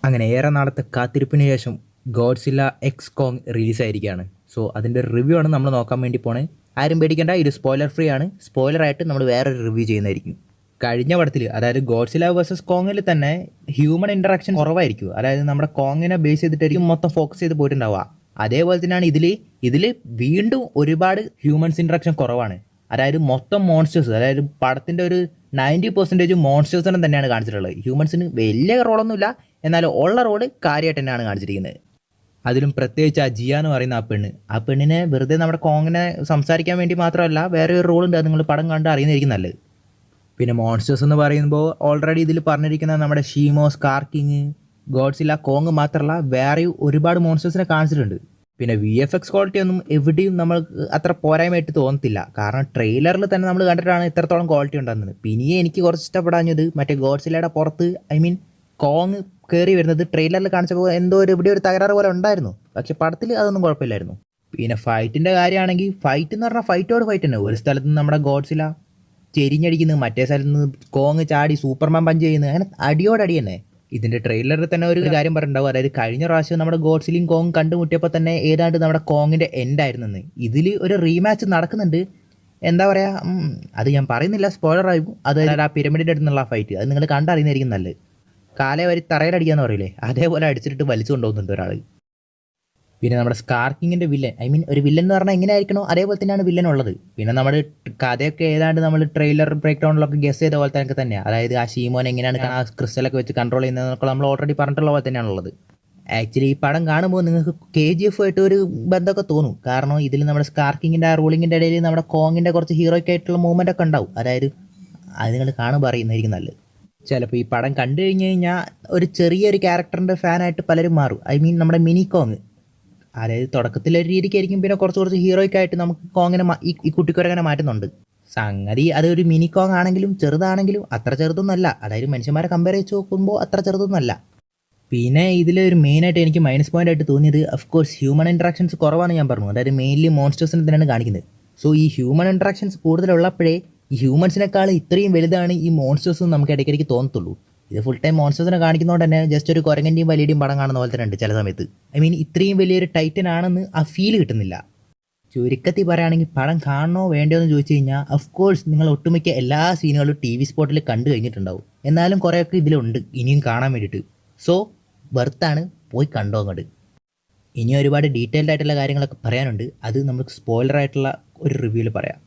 അങ്ങനെ ഏറെ നാളത്തെ കാത്തിരിപ്പിന് ശേഷം ഗോഡ്സില്ല എക്സ് കോങ് റിലീസായിരിക്കുകയാണ്. സോ അതിൻ്റെ റിവ്യൂ ആണ് നമ്മൾ നോക്കാൻ വേണ്ടി പോണേ. ആരും പേടിക്കേണ്ട, ഇത് സ്പോയിലർ ഫ്രീ ആണ്. സ്പോയിലറായിട്ട് നമ്മൾ വേറൊരു റിവ്യൂ ചെയ്യുന്നതായിരിക്കും. കഴിഞ്ഞ പടത്തിൽ, അതായത് ഗോഡ്സില്ല വേഴ്സസ് കോങ്ങിൽ തന്നെ ഹ്യൂമൻ ഇൻറ്ററാക്ഷൻ കുറവായിരിക്കും. അതായത് നമ്മുടെ കോങ്ങിനെ ബേസ് ചെയ്തിട്ടായിരിക്കും മൊത്തം ഫോക്കസ് ചെയ്ത് പോയിട്ടുണ്ടാവുക. അതേപോലെ തന്നെയാണ് ഇതിൽ വീണ്ടും ഒരുപാട് ഹ്യൂമൻസ് ഇൻറ്ററാക്ഷൻ കുറവാണ്. അതായത് മൊത്തം മോൺസ്റ്റേഴ്സ്, അതായത് പടത്തിൻ്റെ ഒരു 90% മോൺസ്റ്റേഴ്സിനെ തന്നെയാണ് കാണിച്ചിട്ടുള്ളത്. ഹ്യൂമൻസിന് വലിയ റോളൊന്നുമില്ല, എന്നാലും ഉള്ള റോള് കാര്യമായിട്ട് തന്നെയാണ് കാണിച്ചിരിക്കുന്നത്. അതിലും പ്രത്യേകിച്ച് ആ ജിയ എന്ന് പറയുന്ന ആ പെണ്ണിനെ വെറുതെ നമ്മുടെ കോങ്ങിനെ സംസാരിക്കാൻ വേണ്ടി മാത്രമല്ല, വേറെ ഒരു റോളുണ്ട്. അത് നിങ്ങൾ പടം കണ്ട് അറിയുന്നതായിരിക്കും നല്ലത്. പിന്നെ മോൺസ്റ്റേഴ്സ് എന്ന് പറയുമ്പോൾ ഓൾറെഡി ഇതിൽ പറഞ്ഞിരിക്കുന്ന നമ്മുടെ ഷീമോ, സ്കാർക്കിങ്, ഗോഡ്സില്ല, കോങ് മാത്രമല്ല വേറെ ഒരുപാട് മോൺസ്റ്റേഴ്സിനെ കാണിച്ചിട്ടുണ്ട്. പിന്നെ VFX ക്വാളിറ്റി ഒന്നും എവിടെയും നമ്മൾക്ക് അത്ര പോരായ്മയായിട്ട് തോന്നത്തില്ല. കാരണം ട്രെയിലറിൽ തന്നെ നമ്മൾ കണ്ടിട്ടാണ് ഇത്രത്തോളം ക്വാളിറ്റി ഉണ്ടാകുന്നത്. പിന്നെ എനിക്ക് കുറച്ച് ഇഷ്ടപ്പെടാഞ്ഞത് മറ്റേ ഗോഡ്സില്ലയുടെ പുറത്ത്, കോങ് കയറി വരുന്നത് ട്രെയിലറിൽ കാണിച്ചപ്പോൾ എന്തോ ഇവിടെ ഒരു തകരാറ് പോലെ ഉണ്ടായിരുന്നു. പക്ഷെ പടത്തിൽ അതൊന്നും കുഴപ്പമില്ലായിരുന്നു. പിന്നെ ഫൈറ്റിൻ്റെ കാര്യമാണെങ്കിൽ, ഫൈറ്റ് എന്ന് പറഞ്ഞാൽ ഫൈറ്റോട് ഫൈറ്റ് തന്നെ. ഒരു സ്ഥലത്ത് നിന്ന് നമ്മുടെ ഗോഡ്സില്ല ചെരിഞ്ഞടിക്കുന്നത്, മറ്റേ സ്ഥലത്ത് നിന്ന് കോങ് ചാടി സൂപ്പർമാൻ പഞ്ച് ചെയ്യുന്നത്, അങ്ങനെ അടിയോടടി തന്നെ. ഇതിൻ്റെ ട്രെയിലറിൽ തന്നെ ഒരു കാര്യം പറഞ്ഞിട്ടുണ്ടാവും. അതായത് കഴിഞ്ഞ പ്രാവശ്യം നമ്മുടെ ഗോഡ്സിലയും കോങ് കണ്ടുമുട്ടിയപ്പോൾ തന്നെ ഏതാണ്ട് നമ്മുടെ കോങ്ങിൻ്റെ എൻഡായിരുന്നെന്ന്. ഇതിൽ ഒരു റീമാച്ച് നടക്കുന്നുണ്ട്. എന്താ പറയുക, അത് ഞാൻ പറയുന്നില്ല, സ്പോയിലറായും. അത് ആ പിരമിഡിൻ്റെ അടുത്തുള്ള ഫൈറ്റ് അത് നിങ്ങൾ കണ്ടറിയുന്നതായിരിക്കും നല്ലത്. കാലേ വരി തറയിലടിക്കാന്ന് പറയില്ലേ, അതേപോലെ അടിച്ചിട്ട് വലിച്ചു കൊണ്ടുപോകുന്നുണ്ട് ഒരാൾ. പിന്നെ നമ്മുടെ സ്കാർക്കിങ്ങിൻ്റെ വില്ലൻ, ഒരു വില്ലൻ എന്ന് പറഞ്ഞാൽ എങ്ങനെ ആയിരിക്കണോ അതേപോലെ തന്നെയാണ് വില്ലൻ ഉള്ളത്. പിന്നെ നമ്മുടെ കഥയൊക്കെ ഏതാണ്ട് നമ്മൾ ട്രെയിലർ ബ്രേക്ക് ഡൗണിലൊക്കെ ഗസ് ചെയ്ത പോലെ തന്നെ തന്നെയാണ്. അതായത് ആ ഷീമോനെ എങ്ങനെയാണ് ആ ക്രിസ്റ്റലൊക്കെ വെച്ച് കൺട്രോൾ ചെയ്യുന്നതൊക്കെ നമ്മൾ ഓൾറെഡി പറഞ്ഞിട്ടുള്ള പോലെ തന്നെയാണുള്ളത്. ആക്ച്വലി ഈ പടം കാണുമ്പോൾ നിങ്ങൾക്ക് KGF ആയിട്ട് ഒരു ബന്ധമൊക്കെ തോന്നും. കാരണം ഇതിൽ നമ്മുടെ സ്കാർക്കിങ്ങിൻ്റെ ആ റൂളിങ്ങിൻ്റെ ഇടയിൽ നമ്മുടെ കോങ്ങിൻ്റെ കുറച്ച് ഹീറോയ്ക്ക് ആയിട്ടുള്ള മൂവ്മെൻ്റ് ഒക്കെ ഉണ്ടാവും. അതായത് അത് നിങ്ങൾ കാണുമ്പോൾ അറിയുന്നതായിരിക്കും നല്ലത്. ചിലപ്പോൾ ഈ പടം കണ്ടു കഴിഞ്ഞ് കഴിഞ്ഞാൽ ഒരു ചെറിയൊരു ക്യാരക്ടറിൻ്റെ ഫാനായിട്ട് പലരും മാറും. നമ്മുടെ മിനി കോങ്. അതായത് തുടക്കത്തിലൊരു രീതിക്കായിരിക്കും, പിന്നെ കുറച്ച് ഹീറോയ്ക്കായിട്ട് നമുക്ക് കോങ്ങിനെ ഈ കുട്ടിക്കുരങ്ങനെ മാറ്റുന്നുണ്ട്. സംഗതി അതൊരു മിനി കോങ് ആണെങ്കിലും ചെറുതാണെങ്കിലും അത്ര ചെറുതൊന്നുമല്ല. അതായത് മനുഷ്യന്മാരെ കമ്പയർ ചെയ്ത് നോക്കുമ്പോൾ അത്ര ചെറുതൊന്നുമല്ല. പിന്നെ ഇതിലൊരു മെയിനായിട്ട് എനിക്ക് മൈനസ് പോയിന്റ് ആയിട്ട് തോന്നിയത്, അഫ്കോഴ്സ് ഹ്യൂമൻ ഇൻട്രാക്ഷൻസ് കുറവാണ് ഞാൻ പറഞ്ഞു. അതായത് മെയിൻലി മോൺസ്റ്റേഴ്സിനെ തന്നെയാണ് കാണിക്കുന്നത്. സോ ഈ ഹ്യൂമൻ ഇൻട്രാക്ഷൻസ് കൂടുതലുള്ളപ്പോഴേ ഈ ഹ്യൂമൻസിനേക്കാൾ ഇത്രയും വലുതാണ് ഈ മോൺസ്റ്റേഴ്സ് നമുക്ക് ഇടയ്ക്കിടയ്ക്ക് തോന്നത്തുള്ളൂ. ഇത് ഫുൾ ടൈം മോൺസ്റ്റേഴ്സിനെ കാണിക്കുന്നതുകൊണ്ട് തന്നെ ജസ്റ്റ് ഒരു കുരങ്ങൻ്റെയും വലിയുടെയും പടം കാണുന്ന പോലെ തന്നെ ഉണ്ട് ചില സമയത്ത്. ഇത്രയും വലിയൊരു ടൈറ്റൻ ആണെന്ന് ആ ഫീൽ കിട്ടുന്നില്ല. ചുരുക്കത്തിൽ പറയുകയാണെങ്കിൽ പടം കാണണോ വേണ്ടയോ എന്ന് ചോദിച്ചു കഴിഞ്ഞാൽ, അഫ്കോഴ്സ് നിങ്ങൾ ഒട്ടുമിക്ക എല്ലാ സീനുകളും TV സ്പോട്ടിൽ കണ്ടു കഴിഞ്ഞിട്ടുണ്ടാവും. എന്നാലും കുറേയൊക്കെ ഇതിലുണ്ട് ഇനിയും കാണാൻ വേണ്ടിയിട്ട്. സോ വെർത്താണ്, പോയി കണ്ടോ അങ്ങോട്ട്. ഇനി ഒരുപാട് ഡീറ്റെയിൽഡ് ആയിട്ടുള്ള കാര്യങ്ങളൊക്കെ പറയാനുണ്ട്. അത് നമുക്ക് സ്പോയിലറായിട്ടുള്ള ഒരു റിവ്യൂവിൽ പറയാം.